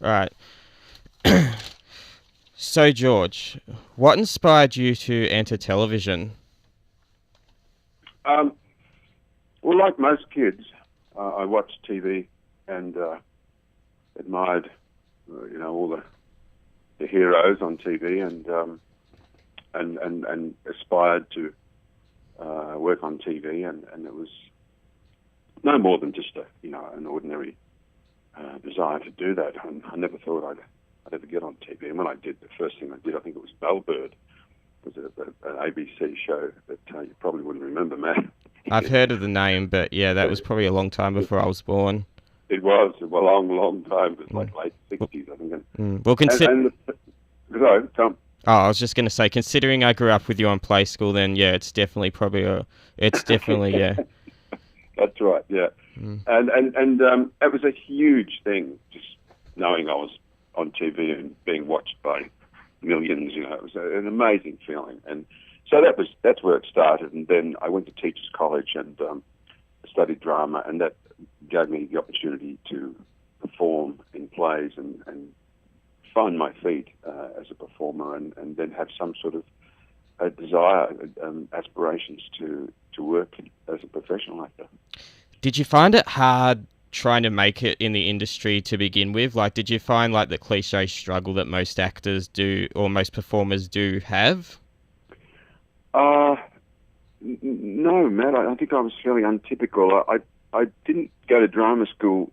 All right. So, George, what inspired you to enter television? Um, well, like most kids, I watched TV and admired, all the heroes on TV, and aspired to work on TV, and it was no more than just an ordinary desire to do that. I never thought I'd ever get on TV, and when I did, the first thing I did, I think it was Bellbird. It was an ABC show that you probably wouldn't remember, Matt. I've heard of the name, but yeah, that was probably a long time before I was born. It was a long, long time. It was Mm. like late Well, '60s, I think. well, And sorry, Tom. oh, I was just going to say, considering I grew up with you on Playschool, then yeah, it's definitely probably it's definitely yeah. That's right. Yeah, Mm. and it was a huge thing, just knowing I was on TV and being watched by millions. It was an amazing feeling, and so that's where it started. And then I went to Teachers College and studied drama, and that gave me the opportunity to perform in plays and find my feet as a performer, and then have some sort of a desire, aspirations to work as a professional actor. Did you find it hard trying to make it in the industry to begin with? Like, did you find like the cliche struggle that most actors do or most performers do have? Uh, no, Matt. I think I was fairly untypical. I didn't go to drama school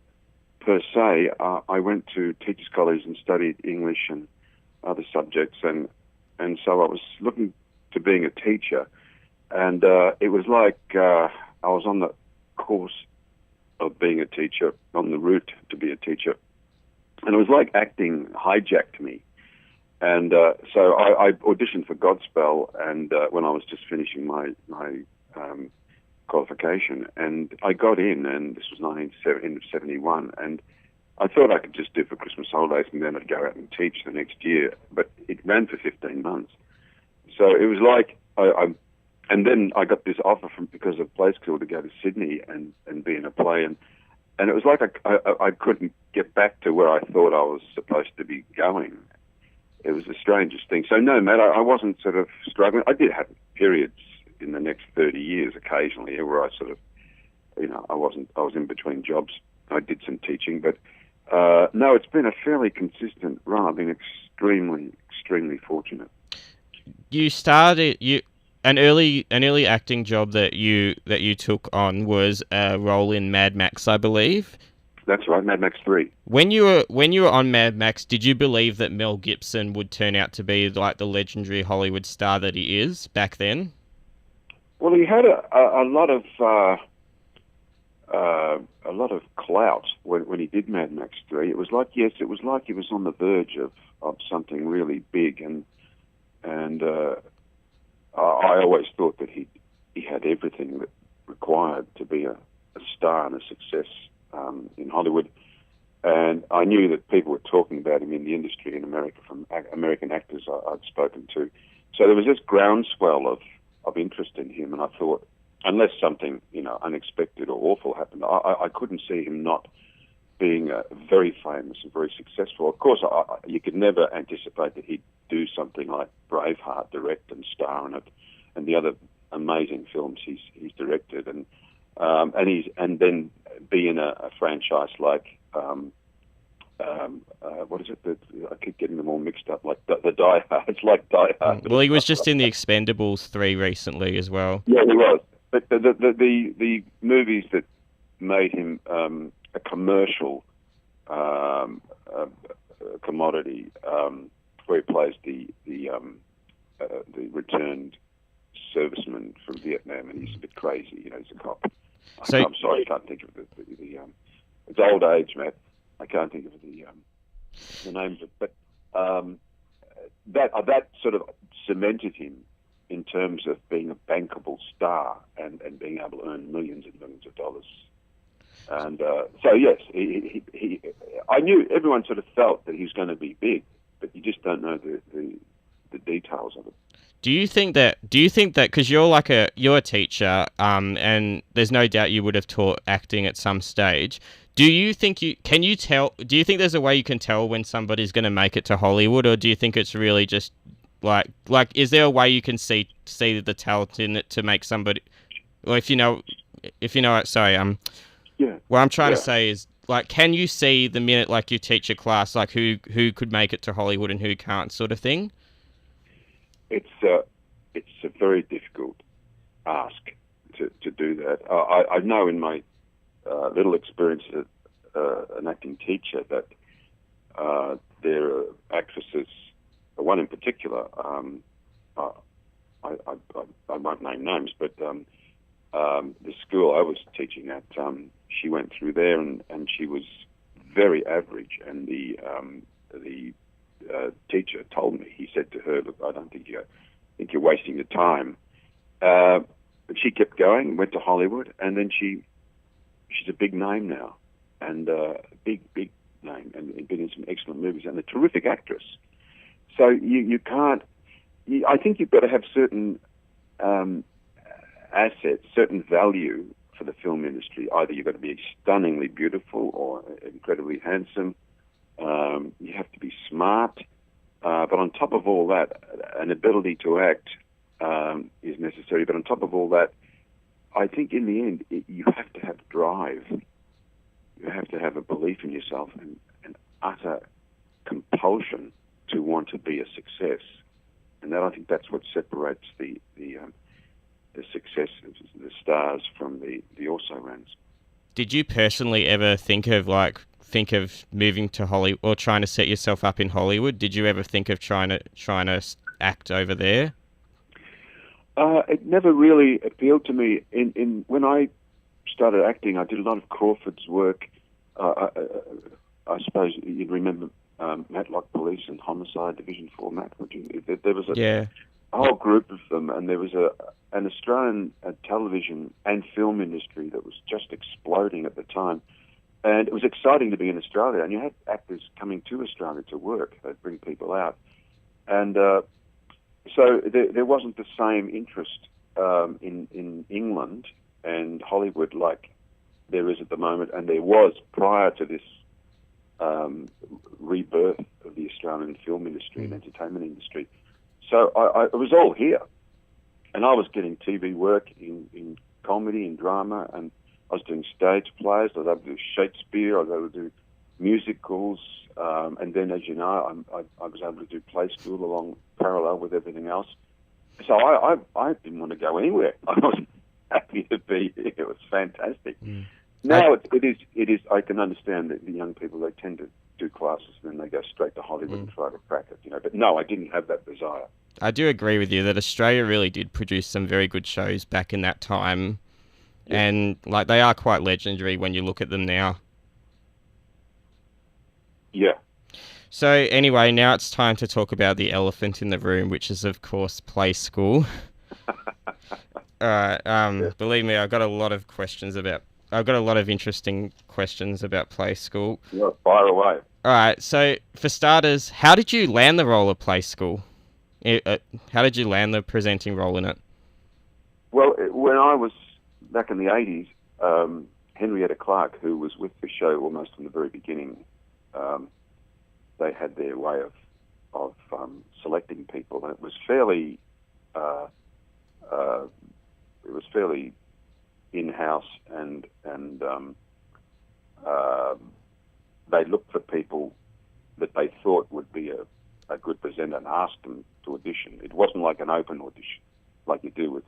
per se. I went to Teachers College and studied English and other subjects, and so I was looking to being a teacher, and it was like I was on the course of being a teacher, on the route to be a teacher, and it was like acting hijacked me. And so I auditioned for Godspell, and when I was just finishing my qualification, and I got in, and this was 1971, and I thought I could just do it for Christmas holidays, and then I'd go out and teach the next year. But it ran for 15 months, so it was like and then I got this offer because of Playschool to go to Sydney and be in a play, and it was like I couldn't get back to where I thought I was supposed to be going. It was the strangest thing. So no, Matt, I wasn't sort of struggling. I did have periods in the next 30 years occasionally where I sort of, I was in between jobs. I did some teaching, but no, it's been a fairly consistent run. I've been extremely fortunate. You started you an early acting job that you took on was a role in Mad Max, I believe. That's right, Mad Max 3. When you were on Mad Max, did you believe that Mel Gibson would turn out to be like the legendary Hollywood star that he is back then? Well, he had a lot of clout when he did Mad Max 3. It was like he was on the verge of something really big, and I always thought that he had everything that required to be a star and a success in Hollywood. And I knew that people were talking about him in the industry in America from American actors I'd spoken to. So there was this groundswell of interest in him, and I thought, unless something unexpected or awful happened, I couldn't see him not being very famous and very successful. Of course, you could never anticipate that he'd do something like Braveheart, direct and star in it, and the other amazing films he's directed, and then be in a franchise like what is it? I keep getting them all mixed up. Like the Die Hard. It's like Die Hard. Well, he was just in the Expendables 3 recently as well. Yeah, he was. But the movies that made him a commercial commodity, where he plays the returned serviceman from Vietnam, and he's a bit crazy. He's a cop. So, I'm sorry, I can't think of the it's old age, Matt. I can't think of the names of it, but that sort of cemented him in terms of being a bankable star and being able to earn millions and millions of dollars. And so yes, I knew everyone sort of felt that he was going to be big, but you just don't know the details of it. do you think that because you're a teacher, and there's no doubt you would have taught acting at some stage, Do you think you can you tell? Do you think there's a way you can tell when somebody's going to make it to Hollywood, or do you think it's really just like is there a way you can see the talent in it to make somebody? Or if you know it, sorry, Yeah, what I'm trying to yeah. say is like, can you see the minute like you teach a class like who could make it to Hollywood and who can't, sort of thing? It's a very difficult ask to do that. I know in my little experience as an acting teacher that there are actresses, one in particular. I, I won't name names, but the school I was teaching at, she went through there, and she was very average. And the teacher told me, he said to her, "Look, I don't think you're wasting your time." But she kept going, went to Hollywood, and then she's a big name now, and big name, and been in some excellent movies, and a terrific actress. So you can't. I think you've got to have certain assets, certain value for the film industry. Either you've got to be stunningly beautiful or incredibly handsome. You have to be smart. But on top of all that, an ability to act is necessary. But on top of all that, I think in the end, you have to have drive. You have to have a belief in yourself and an utter compulsion to want to be a success. And that, I think that's what separates the success of the stars from the also-rans. Did you personally ever think of moving to Hollywood or trying to set yourself up in Hollywood? Did you ever think of trying to act over there? It never really appealed to me. When I started acting, I did a lot of Crawford's work. I suppose you'd remember Matlock Police and Homicide Division 4 Matt. There was Yeah. a whole group of them, and there was an Australian television and film industry that was just exploding at the time. And it was exciting to be in Australia, and you had actors coming to Australia to work. They'd bring people out. And so there wasn't the same interest in England and Hollywood like there is at the moment, and there was prior to this rebirth of the Australian film industry and entertainment industry. So it was all here. And I was getting TV work in comedy and drama, and I was doing stage plays. I was able to do Shakespeare. I was able to do musicals. And then, as you know, I was able to do Playschool along parallel with everything else. So I didn't want to go anywhere. I was happy to be here. It was fantastic. Now it is. I can understand that the young people, they tend to do classes and then they go straight to Hollywood and try to crack it. But no, I didn't have that desire. I do agree with you that Australia really did produce some very good shows back in that time, and like they are quite legendary when you look at them now. Yeah. So anyway, now it's time to talk about the elephant in the room, which is of course Playschool. All right. Believe me, I've got a lot of interesting questions about Playschool. Yeah, fire away. All right. So for starters, how did you land the role of Playschool? How did you land the presenting role in it? Well, when I was back in the 80s, Henrietta Clark, who was with the show almost from the very beginning, they had their way of selecting people, and it was fairly in-house, and they looked for people that they thought would be a good presenter and asked them to audition. It wasn't like an open audition, like you do with,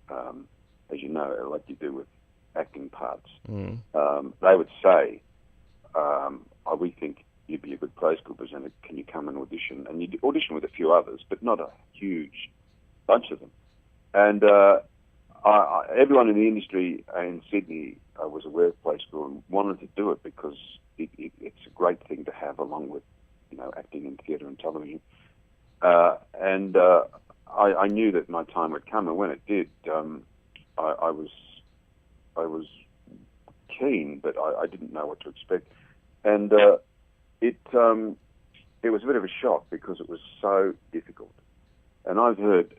as you know, like you do with acting parts. They would say, we think you'd be a good Playschool presenter. Can you come and audition? And you'd audition with a few others, but not a huge bunch of them. And everyone in the industry in Sydney was aware of Playschool and wanted to do it because it's a great thing to have along with, acting in theatre and television. And I knew that my time would come, and when it did, I was keen, but I didn't know what to expect. And it was a bit of a shock because it was so difficult. And I've heard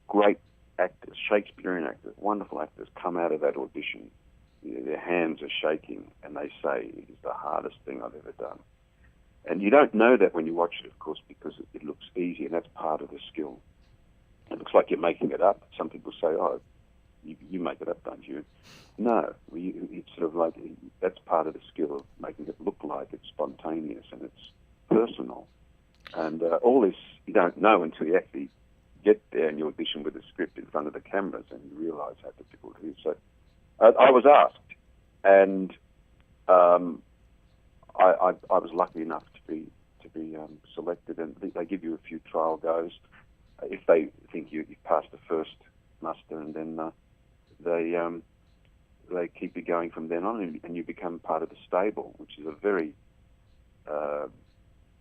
great actors, Shakespearean actors, wonderful actors, come out of that audition their hands are shaking, and they say it is the hardest thing I've ever done. And you don't know that when you watch it, of course, because it looks easy, and that's part of the skill. It looks like you're making it up. Some people say, "Oh, you make it up, don't you?" No, it's sort of like that's part of the skill of making it look like it's spontaneous and it's personal. And all this you don't know until you actually get there and you audition with a script in front of the cameras, and you realise how difficult it is. So I was asked, and I was lucky enough to be selected, and they give you a few trial goes if they think you've passed the first muster, and then they keep you going from then on, and you become part of the stable, which is a very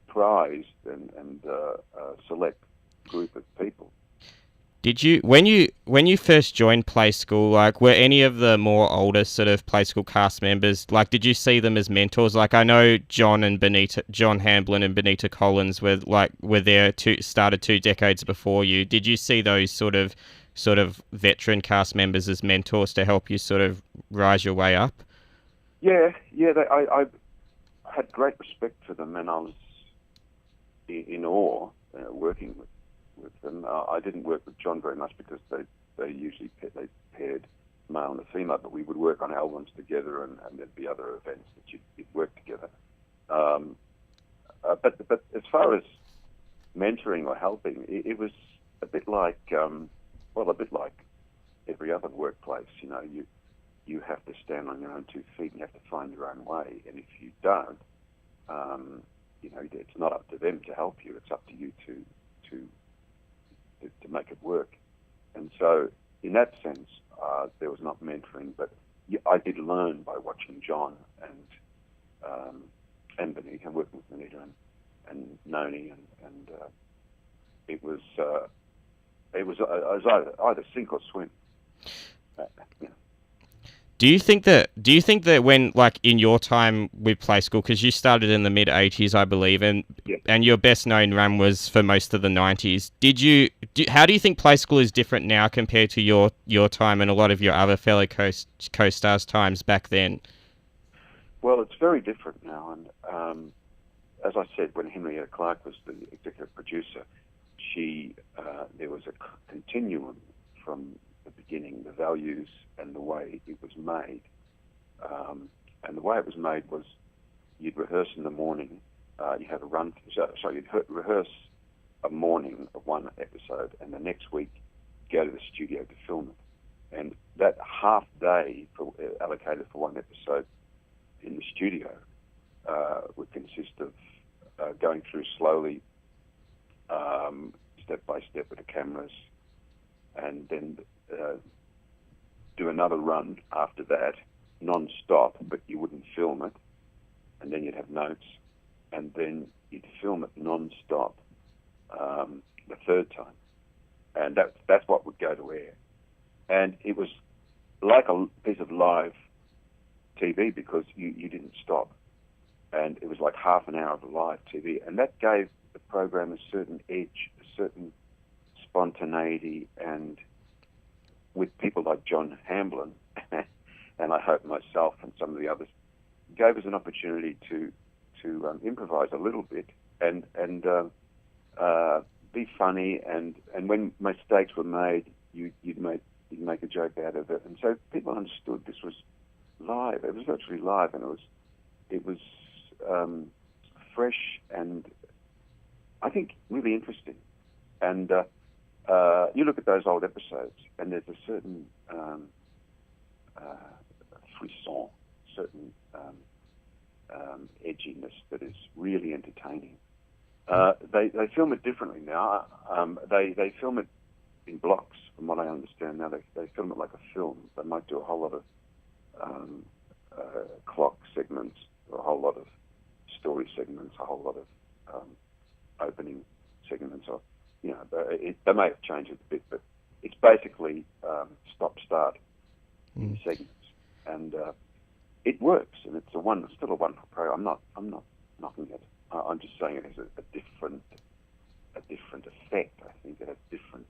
prized and select group of people. Did you when you first joined Playschool, like were any of the more older sort of Playschool cast members, like did you see them as mentors? Like I know John Hamblin and Benita Collins were there started 2 decades before you. Did you see those sort of veteran cast members as mentors to help you sort of rise your way up? Yeah. I had great respect for them, and I was in awe working with them. I didn't work with John very much because they usually they paired male and female, but we would work on albums together, and there'd be other events that you'd work together. But as far as mentoring or helping, it was a bit like every other workplace. You know, you have to stand on your own 2 feet, and you have to find your own way. And if you don't, you know, it's not up to them to help you. It's up to you to make it work. And so, in that sense, there was not mentoring, but I did learn by watching John and Benita, and working with Benita and Noni, and it was either sink or swim. You know. Do you think that when, like, in your time with Playschool, because you started in the mid-80s, I believe, and your best known run was for most of the 90s, how do you think Playschool is different now compared to your time and a lot of your other fellow co-stars' times back then? Well, it's very different now, and as I said, when Henrietta Clark was the executive producer, there was a continuum from the beginning, the values and the way it was made. And the way it was made was you'd rehearse in the morning, you have a run, so you'd rehearse a morning of one episode, and the next week go to the studio to film it. And that half day allocated for one episode in the studio would consist of going through slowly, step by step with the cameras, and then do another run after that, non-stop, but you wouldn't film it, and then you'd have notes, and then you'd film it non-stop the third time, and that's what would go to air. And it was like a piece of live TV because you didn't stop, and it was like half an hour of live TV, and that gave the program a certain edge, a certain spontaneity, and with people like John Hamblin, and I hope myself and some of the others, gave us an opportunity to improvise a little bit and be funny, and when mistakes were made, you'd make a joke out of it, and so people understood this was live. It was virtually live, and it was fresh and I think really interesting. And you look at those old episodes, and there's a certain frisson, certain edginess that is really entertaining. They film it differently now. They film it in blocks, from what I understand now. They film it like a film. They might do a whole lot of clock segments, or a whole lot of story segments, a whole lot of opening segments, or they may have changed it a bit, but it's basically stop-start segments, and it works, and it's still a wonderful program. I'm not knocking it. I'm just saying it has a different effect. I think it has different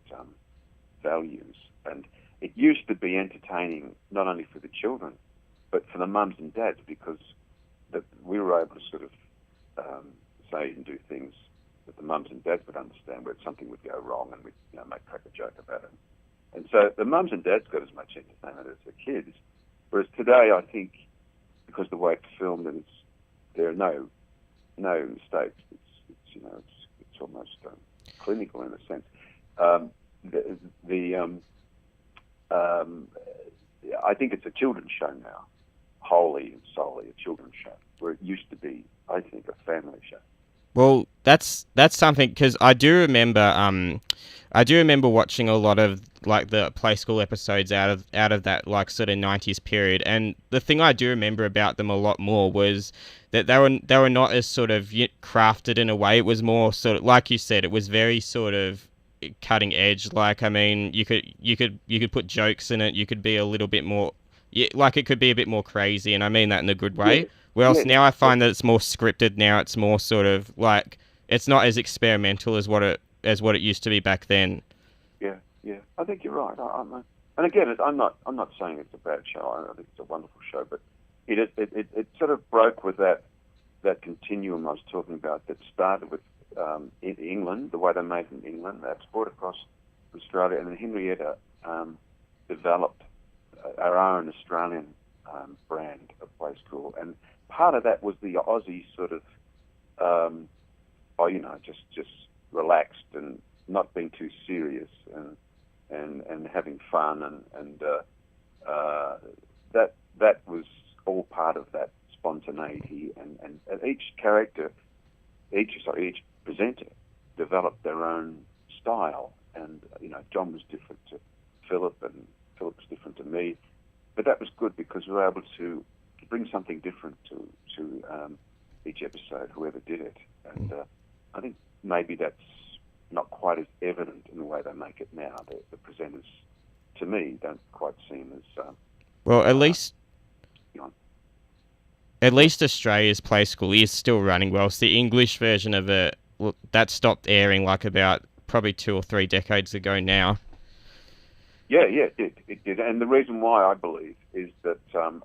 values, and it used to be entertaining not only for the children, but for the mums and dads, because we were able to sort of say and do things that the mums and dads would understand, where something would go wrong, and we'd make crack a joke about it. And so the mums and dads got as much entertainment as the kids. Whereas today, I think, because the way it's filmed and there are no mistakes, it's almost clinical in a sense. I think it's a children's show now, wholly and solely a children's show, where it used to be, I think, a family show. Well, that's something, because I do remember watching a lot of like the Playschool episodes out of that like sort of 90s period, and the thing I do remember about them a lot more was that they were not as sort of crafted in a way. It was more sort of, like you said, it was very sort of cutting edge. Like, I mean, you could put jokes in it. You could be a little bit more, like it could be a bit more crazy, and I mean that in a good way. Yeah. Whereas now I find that it's more scripted. Now it's more sort of like, it's not as experimental as what it used to be back then. Yeah. I think you're right. And again, I'm not saying it's a bad show. I think it's a wonderful show, but it sort of broke with that continuum I was talking about that started with in England, the way they made it in England. That's brought across Australia, and then Henrietta developed our own Australian brand of Playschool, and part of that was the Aussie sort of, just relaxed and not being too serious and having fun, and that was all part of that spontaneity, and each presenter developed their own style, and John was different to Philip, and Philip was different to me, but that was good because we were able to bring something different to each episode, whoever did it, and I think maybe that's not quite as evident in the way they make it now. The presenters, to me, don't quite seem as well. At least Australia's Playschool is still running well. So the English version of it, that stopped airing like about probably 2 or 3 decades ago now. Yeah, it did. And the reason why, I believe, is that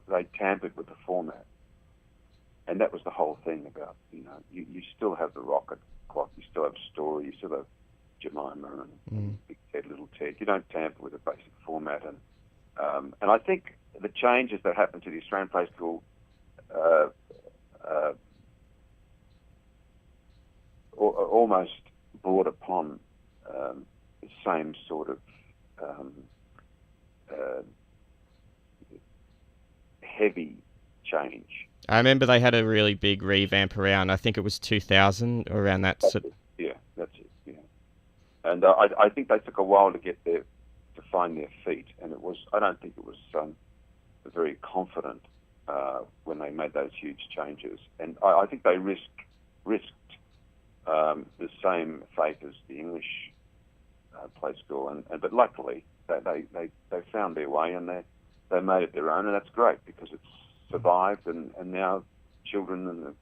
they tampered with the format. And that was the whole thing about, you still have the rocket clock, you still have story, you still have Jemima and Big Ted, Little Ted. You don't tamper with the basic format. And I think the changes that happened to the Australian Playschool almost brought upon the same sort of heavy change. I remember they had a really big revamp around, I think it was 2000, or around that. That's it. Yeah. And I think they took a while to get there, to find their feet, and I don't think it was very confident when they made those huge changes. And I think they risked the same fate as the English Playschool, but luckily they found their way, and they made it their own, and that's great because it's survived, and now children and the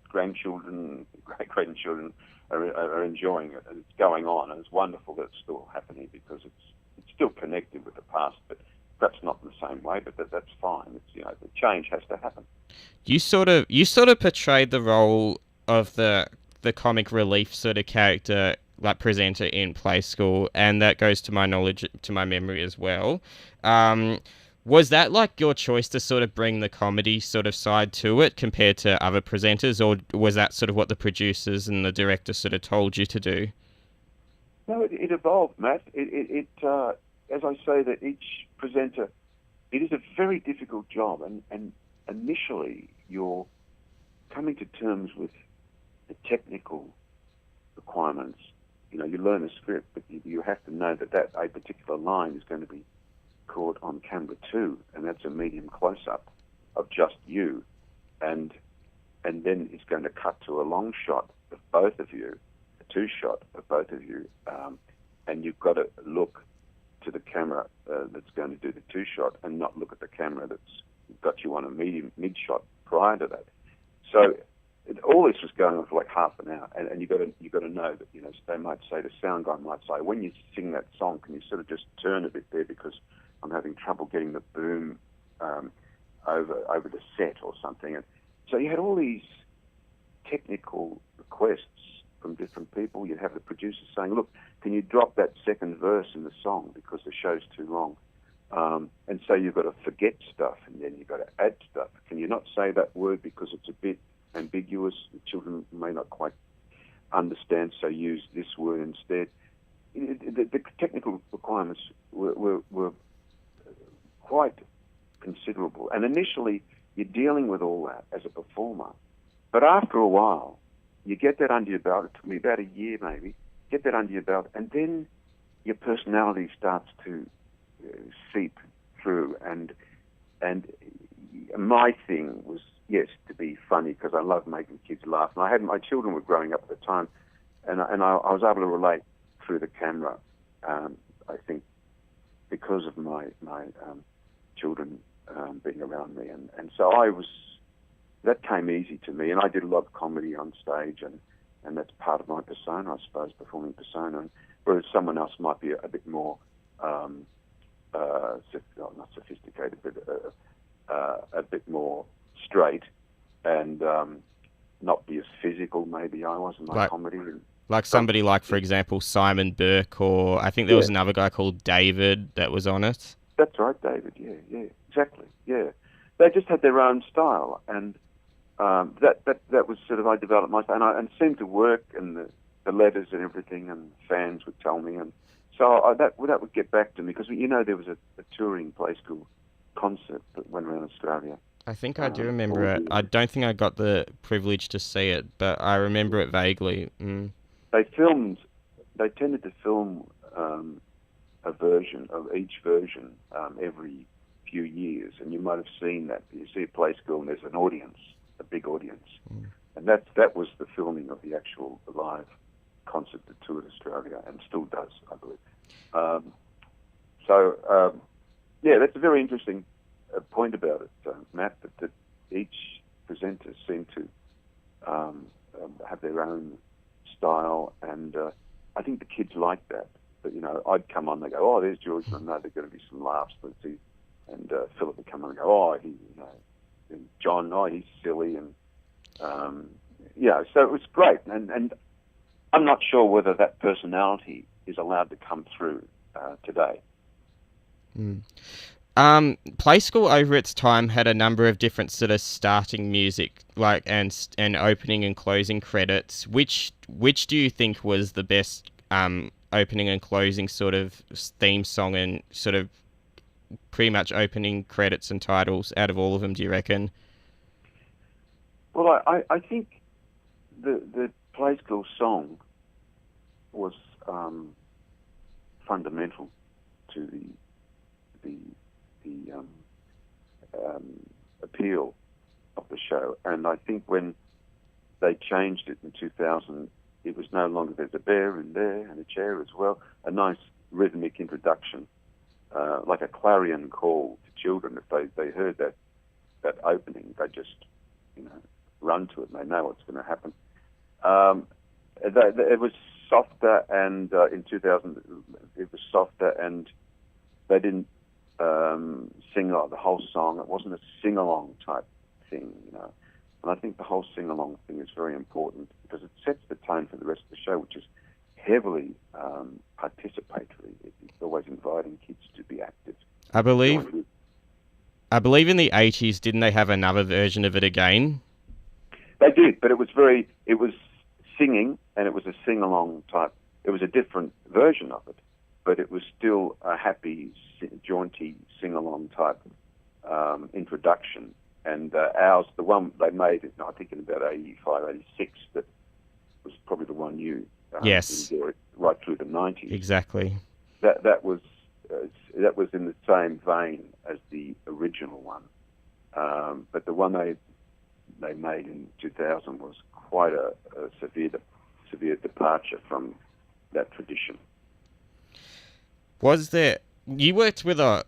grandchildren and great-grandchildren are enjoying it, and it's going on, and it's wonderful that it's still happening because it's still connected with the past, but perhaps not in the same way, but that's fine. It's, the change has to happen. You sort of portrayed the role of the comic relief sort of character, like presenter in Playschool, and that goes to my knowledge, to my memory as well. Was that like your choice to sort of bring the comedy sort of side to it compared to other presenters, or was that sort of what the producers and the director sort of told you to do? No, it evolved, Matt. It as I say, that each presenter, it is a very difficult job, and initially you're coming to terms with the technical requirements. You learn a script, but you have to know that a particular line is going to be caught on camera 2, and that's a medium close-up of just you, and then it's going to cut to a long shot of both of you, a 2-shot of both of you, and you've got to look to the camera that's going to do the 2-shot, and not look at the camera that's got you on a mid-shot prior to that. So all this was going on for like half an hour, and you've got to know that they might say, the sound guy might say, when you sing that song, can you sort of just turn a bit there because I'm having trouble getting the boom over the set or something. And so you had all these technical requests from different people. You'd have the producer saying, look, can you drop that second verse in the song because the show's too long? And so you've got to forget stuff, and then you've got to add stuff. Can you not say that word because it's a bit ambiguous? The children may not quite understand, so use this word instead. The technical requirements were quite considerable. And initially, you're dealing with all that as a performer. But after a while, you get that under your belt. It took me about a year maybe. Get that under your belt, and then your personality starts to seep through. And my thing was, yes, to be funny because I love making kids laugh. And my children were growing up at the time, and I was able to relate through the camera. I think because of my children being around me, and so that came easy to me, and I did a lot of comedy on stage, and that's part of my persona, I suppose, performing persona. Whereas someone else might be a bit more, not sophisticated, but a bit more straight, and not be as physical. Maybe I was in my comedy. Like somebody like, for example, Simon Burke, or I think there was another guy called David that was on it. That's right, David. Yeah, exactly. Yeah, they just had their own style, and that was sort of, I developed my style, and it seemed to work, and the letters and everything, and fans would tell me, and so that would get back to me, because there was a touring Playschool concert that went around Australia. I think I do remember it. I don't think I got the privilege to see it, but I remember it vaguely. They tended to film a version of each version every few years, and you might have seen that. You see a Playschool and there's an audience, a big audience, and that was the filming of the actual live concert that toured Australia and still does, I believe. That's a very interesting point about it, Matt, that each presenter seemed to have their own style, and I think the kids liked that. But I'd come on, they go, "Oh, there's George," and I know there's going to be some laughs. Let's see, and Philip would come on and go, "Oh, and John, oh, he's silly," and so it was great. And I'm not sure whether that personality is allowed to come through today. Playschool over its time had a number of different sort of starting music, like and opening and closing credits. Which do you think was the best opening and closing sort of theme song and sort of pretty much opening credits and titles out of all of them, do you reckon? Well, I think the Playschool song was fundamental to the appeal of the show, and I think when they changed it in 2000, it was no longer "there's a bear in there and a chair as well." A nice rhythmic introduction, like a clarion call to children. If they heard that opening, they just run to it and they know what's going to happen. It was softer, and in 2000 it was softer, and they didn't sing like the whole song. It wasn't a sing-along type thing, And I think the whole sing-along thing is very important because it sets the tone for the rest of the show, which is heavily participatory. It's always inviting kids to be active. I believe in the 80s, didn't they have another version of it again? They did, but it was singing, and it was a sing-along type. It was a different version of it, but it was still a happy, jaunty, sing-along type introduction. And ours, the one they made, I think in about 85, 86, that was probably the one you enjoyed right through the 90s. Exactly. That was in the same vein as the original one, but the one they made in 2000 was quite a severe departure from that tradition. Was there? You worked with a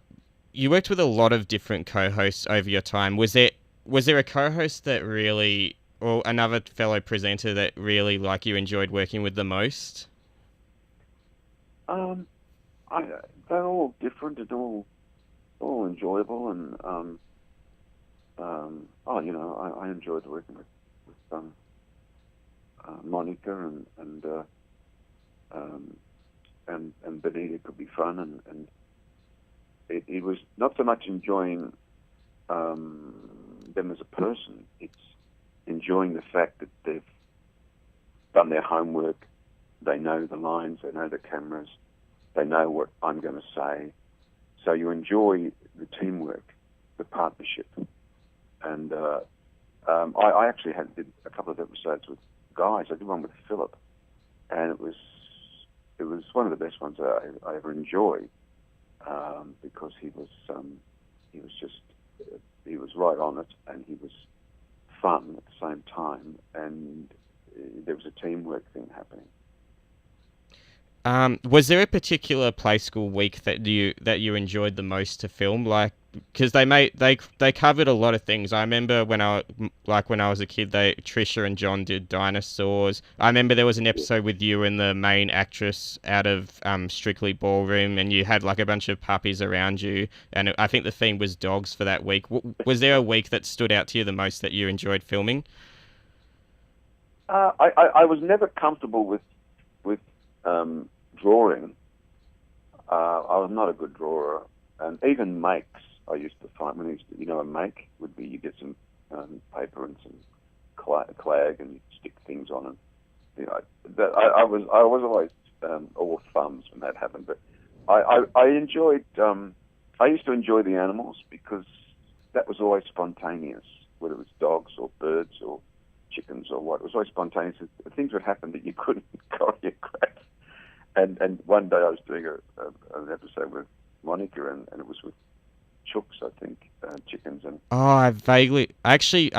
lot of different co-hosts over your time. Was there a co-host that really, or another fellow presenter that really, like, you enjoyed working with the most? They're all different and all enjoyable, and I enjoyed working with Monica um, and Benita could be fun, and it was not so much enjoying them as a person. It's enjoying the fact that they've done their homework, they know the lines, they know the cameras, they know what I'm going to say. So you enjoy the teamwork, the partnership. And I actually did a couple of episodes with guys. I did one with Philip, and it was one of the best ones I ever enjoyed because he was just he was right on it, and he was fun at the same time, and there was a teamwork thing happening. Was there a particular play school week that you enjoyed the most to film? Like, because they covered a lot of things. I remember when I was a kid, Trisha and John did dinosaurs. I remember there was an episode with you and the main actress out of Strictly Ballroom, and you had like a bunch of puppies around you, and I think the theme was dogs for that week. Was there a week that stood out to you the most that you enjoyed filming? I was never comfortable with drawing. I was not a good drawer, and even makes I used to find when a make would be you get some paper and some clag and you stick things on, and I was always all thumbs when that happened. But I enjoyed. I used to enjoy the animals because that was always spontaneous, whether it was dogs or birds or chickens or what. It was always spontaneous. Things would happen that you couldn't choreograph. And one day I was doing an episode with Monica, and it was with chooks, I think, chickens. And Oh, I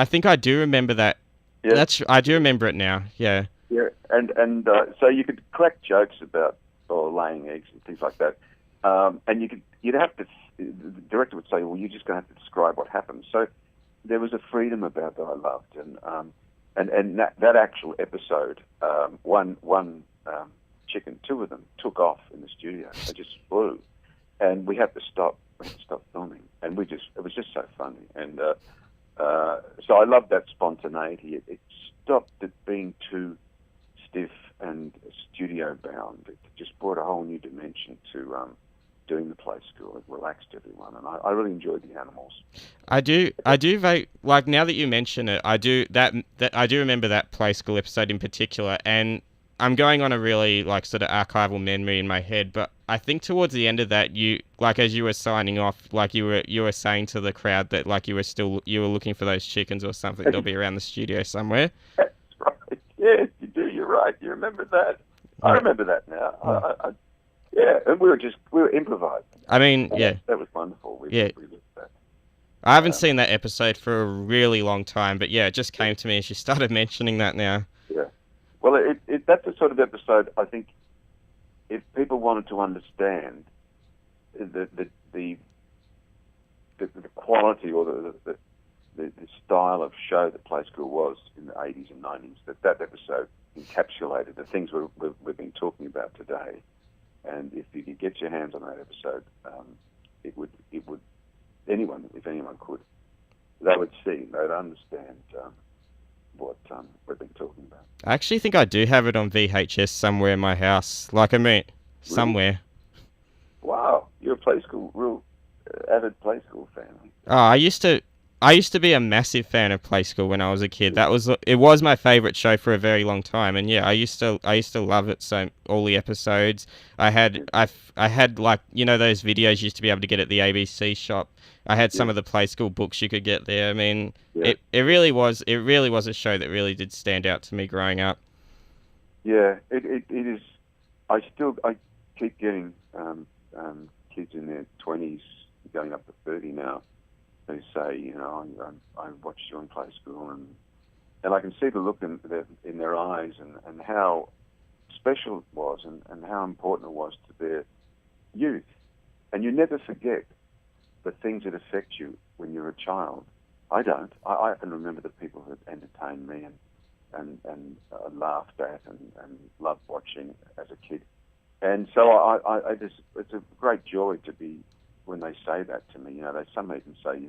think I do remember that. yeah, I do remember it now. Yeah. yeah, and so you could crack jokes about laying eggs and things like that, and you'd have to. The director would say, "Well, you're just going to have to describe what happened." So there was a freedom about that I loved, and that actual episode, one chicken, two of them took off in the studio. They just flew, and we had to stop. We had to stop filming, and it was just so funny. And so I loved that spontaneity. It stopped it being too stiff and studio bound. It just brought a whole new dimension to doing the play school. It relaxed everyone, and I really enjoyed the animals. I do, like now that you mention it, I do remember that play school episode in particular, and I'm going on a really like sort of archival memory in my head, but I think towards the end of that, as you were signing off, like you were saying to the crowd that like you were looking for those chickens or something. They'll be around the studio somewhere. That's right. Yes, you do. You're right. You remember that. I remember that now. Yeah, and we were improvising. I mean, yeah, that was wonderful. We lived that. I haven't seen that episode for a really long time, but yeah, it just came to me as you started mentioning that now. Yeah. Well, that's the sort of episode, I think, if people wanted to understand the quality or the style of show that Play School was in the 80s and 90s, that episode encapsulated the things we've been talking about today. And if you could get your hands on that episode, it would if anyone could, they would see, they'd understand what we've been talking about. I actually think I do have it on VHS somewhere in my house. Like, I mean, somewhere. Wow, you're a real avid Play School fan. Oh, I used to be a massive fan of Play School when I was a kid. It was my favorite show for a very long time, and yeah, I used to love it. So all the episodes, I had like those videos you used to be able to get at the ABC shop. I had some of the Play School books you could get there. I mean, it really was a show that really did stand out to me growing up. Yeah, it is. I keep getting kids in their 20s, going up to 30 now. They say, I watched you on Play School, and I can see the look in their eyes and how special it was and how important it was to their youth. And you never forget the things that affect you when you're a child. I don't. I can remember the people who entertained me and laughed at and loved watching as a kid. And so it's a great joy to be, when they say that to me, some even say,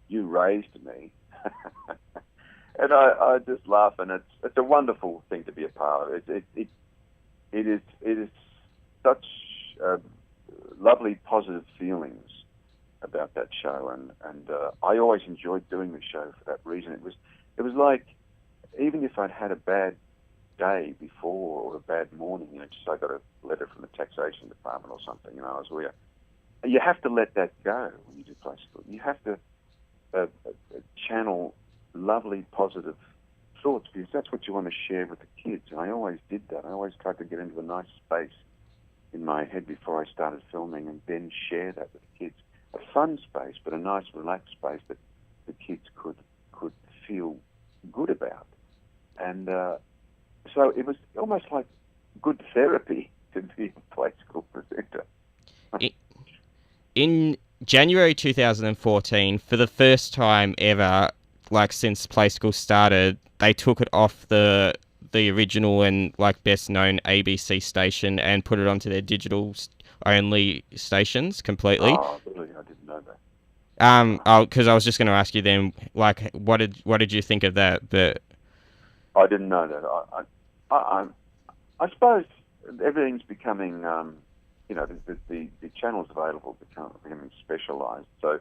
you raised me. And I just laugh, and it's a wonderful thing to be a part of. It is such lovely, positive feelings about that show, and I always enjoyed doing the show for that reason. It was like, even if I'd had a bad day before or a bad morning, just I got a letter from the taxation department or something, I was weird. You have to let that go when you do Playschool. You have to channel lovely, positive thoughts, because that's what you want to share with the kids. And I always did that. I always tried to get into a nice space in my head before I started filming, and then share that with the kids. A fun space, but a nice, relaxed space that the kids could feel good about. And so it was almost like good therapy to be a Playschool presenter. In January 2014, for the first time ever, like since Playschool started, they took it off the original and like best known ABC station and put it onto their digital only stations completely. Oh, really? I didn't know that. Because I was just going to ask you then, like, what did you think of that? But I didn't know that. I suppose everything's becoming, the channels available becoming specialised. So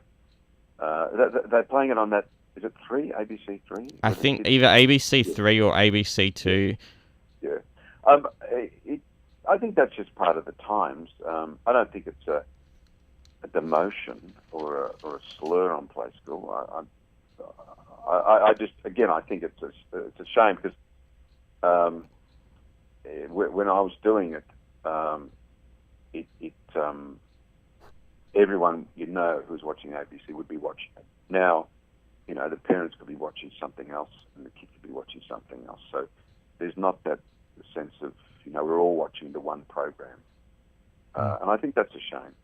they're playing it on that. Is it 3? ABC 3? I think either ABC 3 or ABC 2. Yeah. I think that's just part of the times. I don't think it's a demotion or a slur on Playschool. I just, again, I think it's a shame, because when I was doing it, everyone who's watching ABC would be watching it. Now, the parents could be watching something else, and the kids could be watching something else. So there's not that sense of, we're all watching the one program. And I think that's a shame.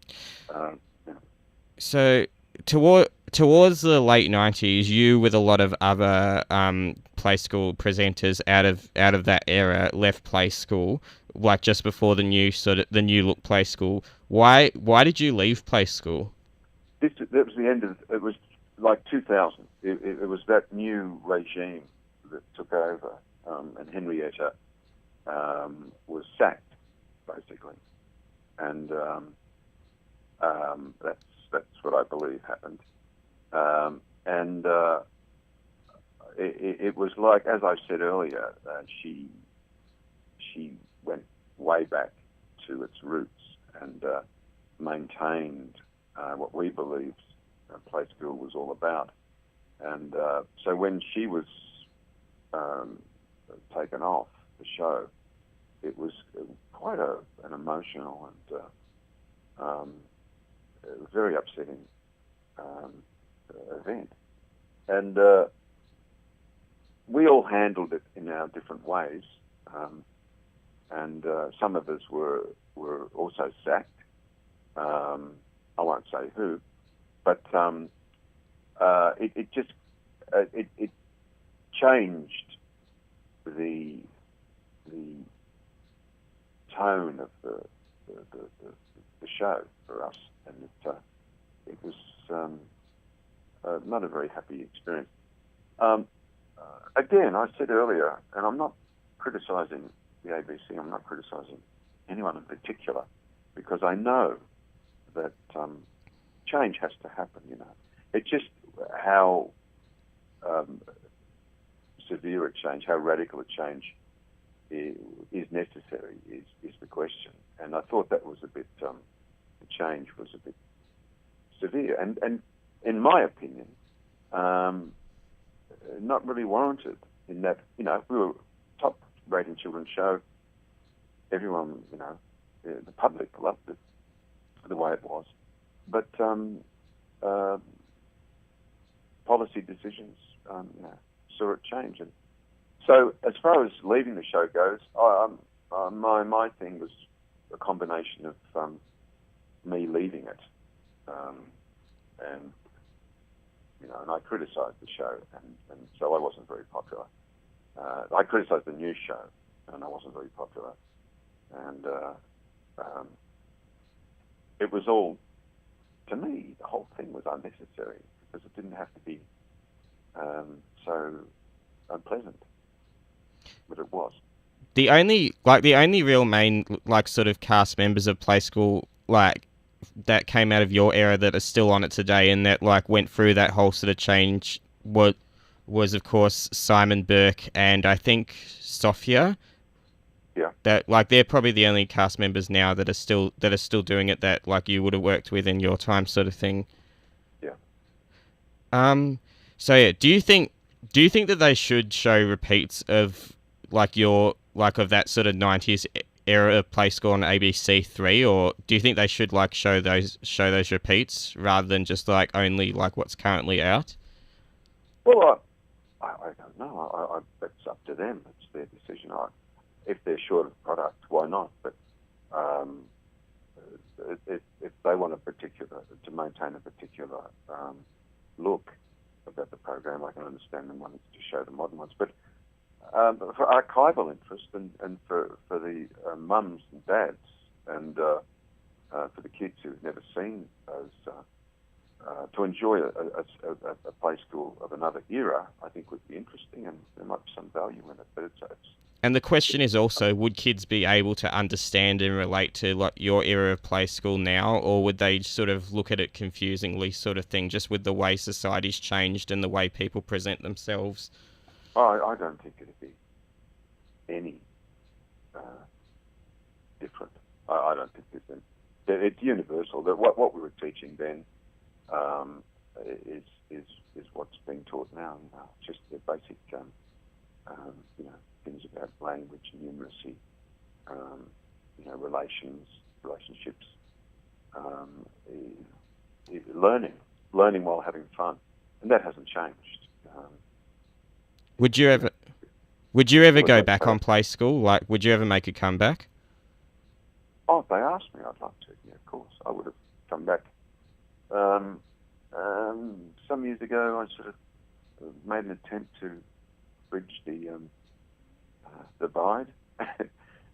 So towards the late 90s, you, with a lot of other Playschool presenters out of that era, left Playschool, like just before the new look Playschool. Why did you leave Playschool? That was the end of it. Was like 2000. It was that new regime that took over, and Henrietta was sacked, basically, and that's what I believe happened. And it was like, as I said earlier, she went way back to its roots and maintained what we believed Playschool was all about. And so when she was taken off the show, it was quite an emotional and very upsetting event. And we all handled it in our different ways. And some of us were also sacked. I won't say who, but it just changed the tone of the show for us, and it was not a very happy experience. Again, I said earlier, and I'm not criticising the ABC, I'm not criticising anyone in particular, because I know that change has to happen, It's just how severe a change, how radical a change is necessary is the question. And I thought that was a bit, the change was a bit severe, and in my opinion, not really warranted, in that, we were a top rating children's show. Everyone, the public loved it the way it was. But policy decisions, saw it change. And so as far as leaving the show goes, my thing was a combination of me leaving it, and and I criticised the show, and so I wasn't very popular. I criticised the new show, and I wasn't very popular. And it was all, to me, the whole thing was unnecessary. because it didn't have to be so unpleasant, but it was. The only real main like sort of cast members of Playschool like that came out of your era that are still on it today and that like went through that whole sort of change was of course Simon Burke and I think Sophia. Yeah. That like they're probably the only cast members now that are still doing it that like you would have worked with in your time sort of thing. Yeah. So yeah, do you think that they should show repeats of like your like of that sort of 90s era of Playschool on ABC 3, or do you think they should like show those repeats rather than just like only like what's currently out? Well, I don't know. It's up to them. It's their decision. If they're short of product, why not? But um, if they want to maintain a particular look about the program, I can understand them wanting to show the modern ones. But for archival interest and for the mums and dads and for the kids who've never seen those, to enjoy a play school of another era, I think would be interesting, and there might be some value in it. But it's And the question is also, would kids be able to understand and relate to like your era of play school now, or would they sort of look at it confusingly, sort of thing, just with the way society's changed and the way people present themselves? I don't think it'd be any different. I don't think there's any. It's universal. That what we were teaching then is what's being taught now. Just the basic, things about language, numeracy, relationships, learning while having fun, and that hasn't changed. Would you ever go Well, back on play school? Like, would you ever make a comeback? Oh, if they asked me, I'd love to. Yeah, of course, I would have come back. Some years ago, I sort of made an attempt to bridge the divide,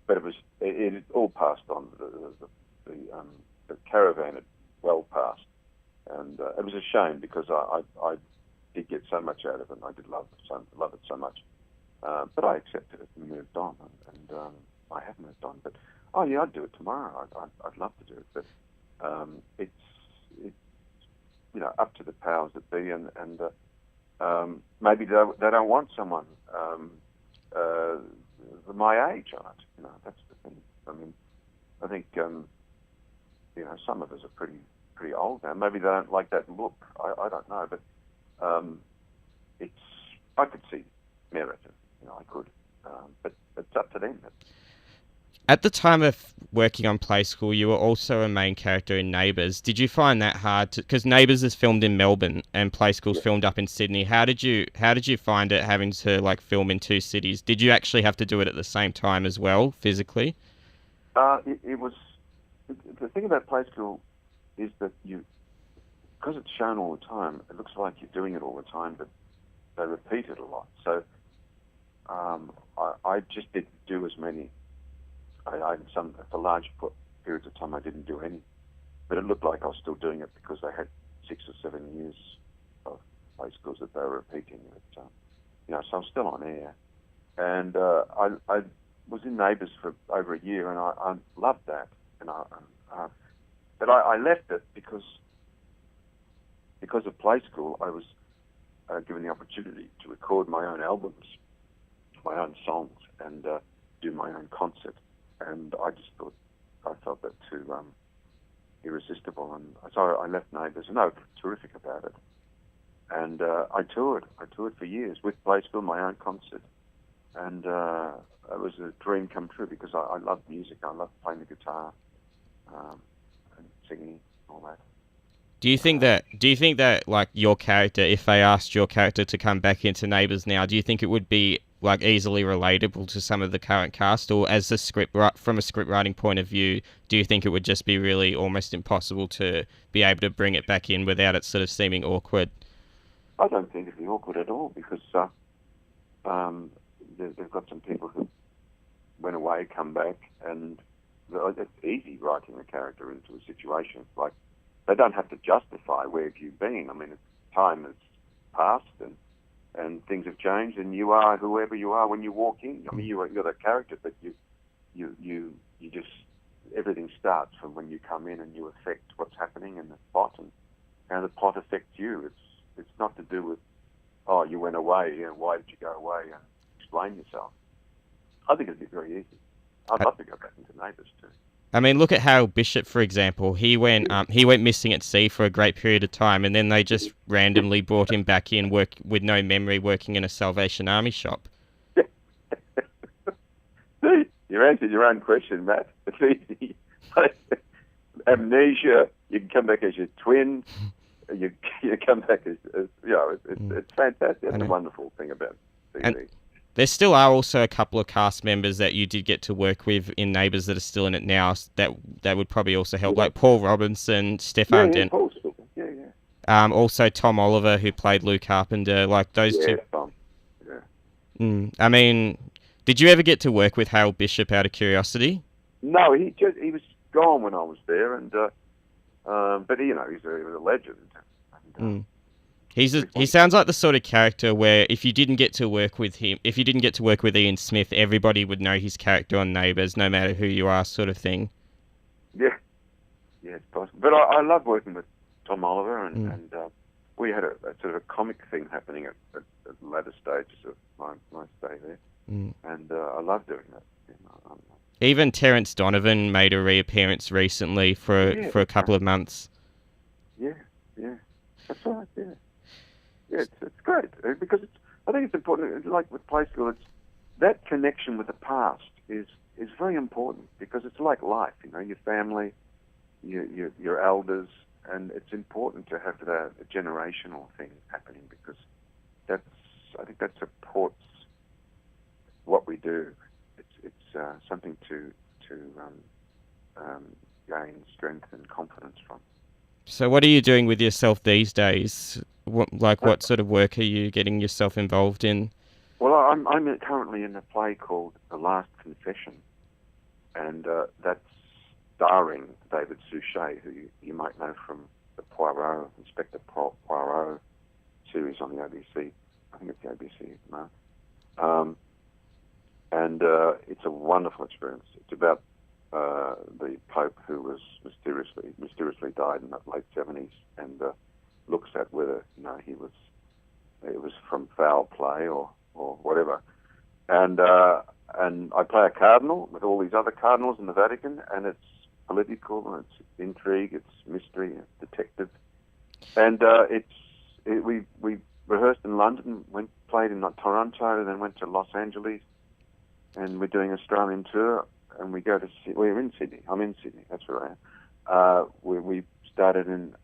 but it had all passed on. The caravan had well passed, and it was a shame because I did get so much out of it, and I did love it so much. But I accepted it and moved on, and I have moved on. But I'd do it tomorrow. I'd love to do it, but it's up to the powers that be, and maybe they don't want someone my age on it. That's the thing. I mean, I think some of us are pretty old now. Maybe they don't like that look. I don't know, but I could see merit. I could, but it's up to them. At the time of working on Play School, you were also a main character in Neighbours. Did you find that hard? Because Neighbours is filmed in Melbourne and Play School's filmed up in Sydney. How did you find it having to like film in two cities? Did you actually have to do it at the same time as well, physically? It was the thing about Play School is that because it's shown all the time, it looks like you're doing it all the time, but they repeat it a lot. So I just didn't do as many. For large periods of time, I didn't do any, but it looked like I was still doing it because they had 6 or 7 years of play schools that they were repeating. So I was still on air, and I was in Neighbours for over a year, and I loved that. But I left it because of Play School. I was given the opportunity to record my own albums, my own songs, and do my own concert. And I felt that too irresistible, and so I left Neighbours, and I was terrific about it. And I toured for years with Play School, my own concert, and it was a dream come true because I love music, I love playing the guitar, and singing, all that. Do you think that like your character, if they asked your character to come back into Neighbours now, do you think it would be like easily relatable to some of the current cast, or from a script writing point of view, do you think it would just be really almost impossible to be able to bring it back in without it sort of seeming awkward? I don't think it'd be awkward at all because they've got some people who went away, come back, and it's easy writing a character into a situation. Like they don't have to justify where have you been. I mean, time has passed and things have changed, and you are whoever you are when you walk in. I mean, you're that character, but you just, everything starts from when you come in and you affect what's happening in the pot, and how the pot affects you. It's not to do with, oh, you went away, why did you go away, and explain yourself. I think it'd be very easy. I'd love to go back into Neighbours too. I mean, look at Hal Bishop, for example. He went missing at sea for a great period of time, and then they just randomly brought him back in, with no memory, working in a Salvation Army shop. See, you answered your own question, Matt. It's easy. Amnesia. You can come back as your twin. You come back as it's fantastic. That's a wonderful thing about TV. And there still are also a couple of cast members that you did get to work with in Neighbours that are still in it now. That would probably also help, like Paul Robinson, Stefan Dent. Paul's still, yeah. Also Tom Oliver, who played Lou Carpenter. Like those two. Tom. Yeah. I mean, did you ever get to work with Hal Bishop out of curiosity? No, he was gone when I was there, and but he was a legend. And, He sounds like the sort of character where if you didn't get to work with him, if you didn't get to work with Ian Smith, everybody would know his character on Neighbours, no matter who you are, sort of thing. Yeah, it's possible. But I love working with Tom Oliver, and we had a sort of a comic thing happening at latter stages of my stay there, and I love doing that. Even Terence Donovan made a reappearance recently for a couple of months. Yeah, that's right. Yeah, it's great because I think it's important. Like with Playschool, it's that connection with the past is very important because it's like life. Your family, your elders, and it's important to have that generational thing happening because I think that supports what we do. It's something to gain strength and confidence from. So what are you doing with yourself these days? What sort of work are you getting yourself involved in? Well, I'm currently in a play called The Last Confession, and that's starring David Suchet, who you might know from the Inspector Poirot series on the ABC. I think it's the ABC now. And it's a wonderful experience. It's about the Pope who was mysteriously died in the late 70s, and looks at whether it was from foul play or whatever. And I play a cardinal with all these other cardinals in the Vatican, and it's political, and it's intrigue, it's mystery, it's detective, and we rehearsed in London, played in Toronto, then went to Los Angeles, and we're doing an Australian tour. And we're in Sydney. I'm in Sydney. That's where I am. We started in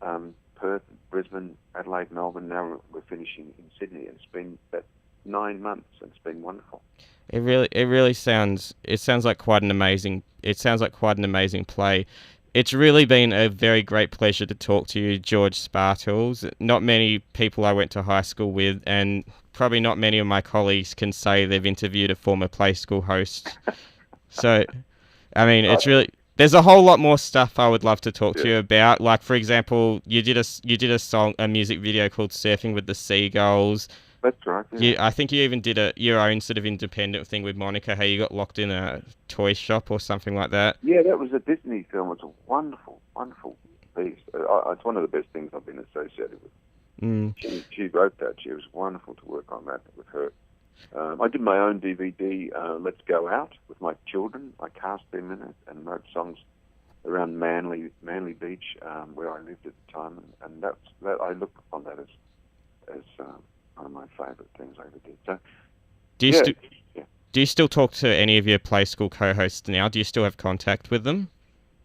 Perth, Brisbane, Adelaide, Melbourne. Now we're finishing in Sydney. And it's been about 9 months, and it's been wonderful. It really sounds. It sounds like quite an amazing. It sounds like quite an amazing play. It's really been a very great pleasure to talk to you, George Spartels. Not many people I went to high school with, and probably not many of my colleagues can say they've interviewed a former Playschool host. So, I mean, it's really. There's a whole lot more stuff I would love to talk to you about. Like, for example, you did a music video called "Surfing with the Seagulls." That's right. Yeah. I think you even did your own sort of independent thing with Monica. How you got locked in a toy shop or something like that. Yeah, that was a Disney film. It's a wonderful, wonderful piece. It's one of the best things I've been associated with. She wrote that. It was wonderful to work on that with her. I did my own DVD, Let's Go Out, with my children. I cast them in it and wrote songs around Manly Beach, where I lived at the time, and that I look upon that as one of my favourite things I ever did. So, do you still talk to any of your Playschool co-hosts now? Do you still have contact with them?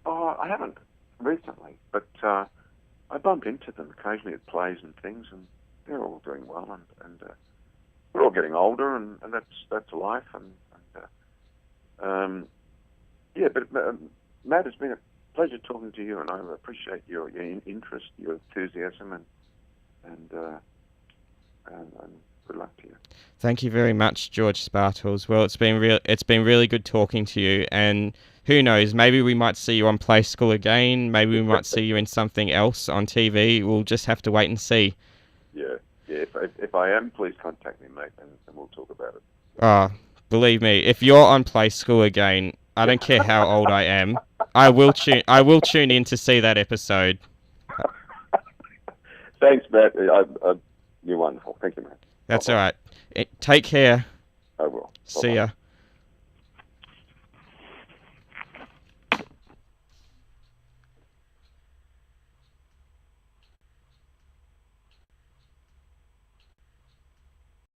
Oh, I haven't recently, but I bump into them occasionally at plays and things, and they're all doing well, and we're all getting older, and that's life, but Matt, it's been a pleasure talking to you, and I appreciate your interest, your enthusiasm, and good luck to you. Thank you very much, George Spartels. Well, it's been really good talking to you, and who knows, maybe we might see you on Playschool again, maybe we might see you in something else on TV. We'll just have to wait and see. Yeah. If I am, please contact me, mate, and we'll talk about it. Oh, believe me, if you're on Playschool again, I don't care how old I am. I will tune in to see that episode. Thanks, Matt. You're wonderful. Thank you, man. That's Bye-bye. all right. Take care. I will. See Bye-bye. ya.